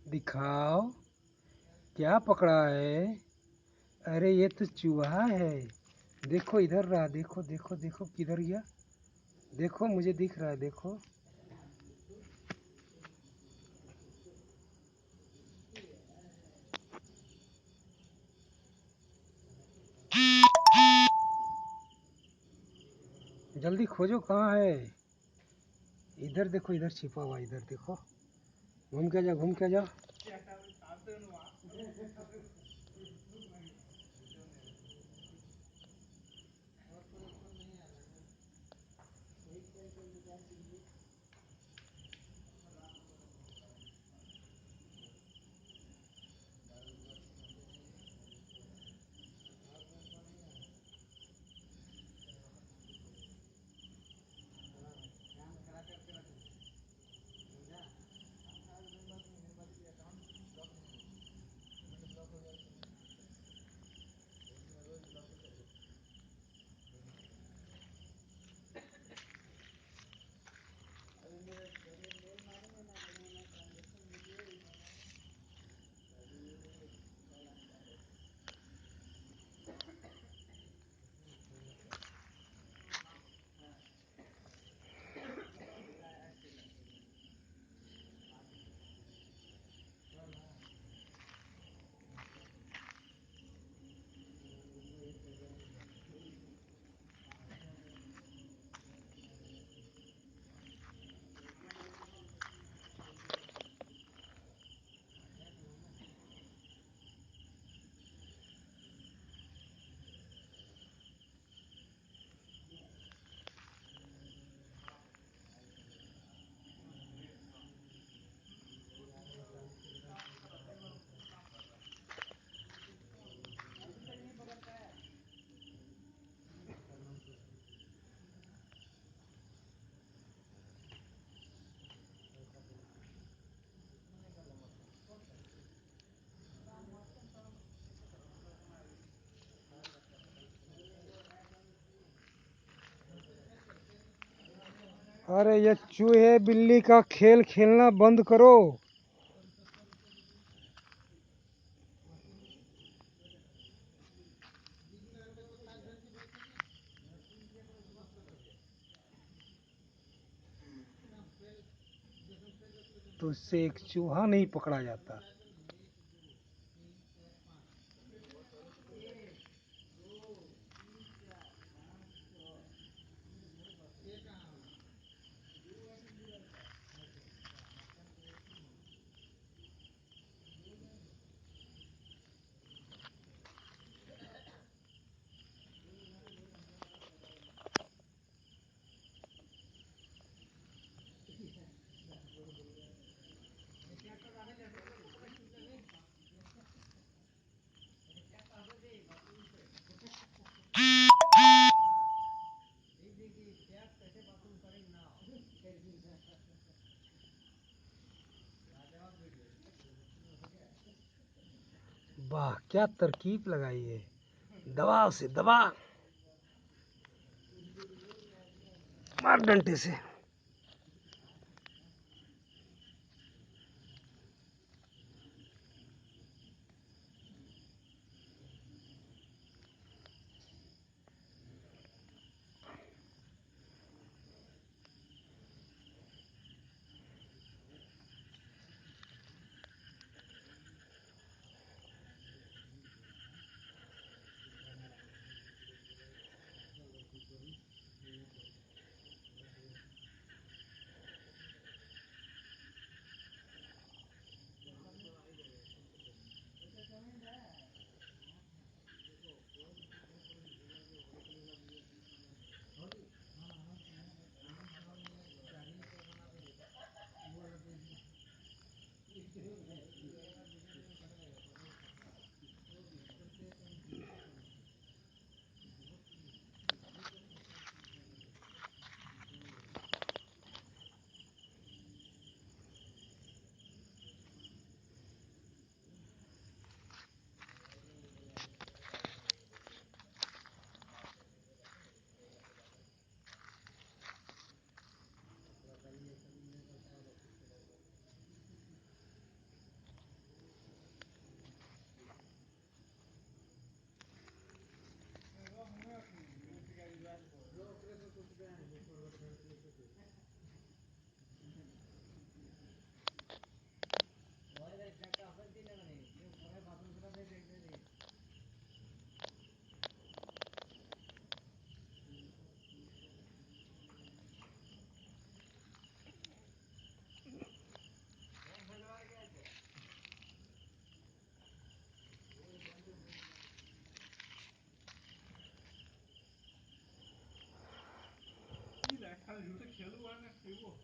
दिखाओ क्या पकड़ा है। अरे ये तो चूहा है। देखो इधर रहा, देखो देखो देखो किधर गया। देखो मुझे दिख रहा है, देखो। जल्दी खोजो कहाँ है। इधर देखो, इधर छिपा हुआ, इधर देखो। घूम के जा, घूम के जा। अरे ये चूहे बिल्ली का खेल खेलना बंद करो। तो इससे एक चूहा नहीं पकड़ा जाता। वाह क्या तरकीब लगाई है। दबाव से दबा, मार डंडे से। ખાલી જૂઠે ખેલવું હોય ને એવું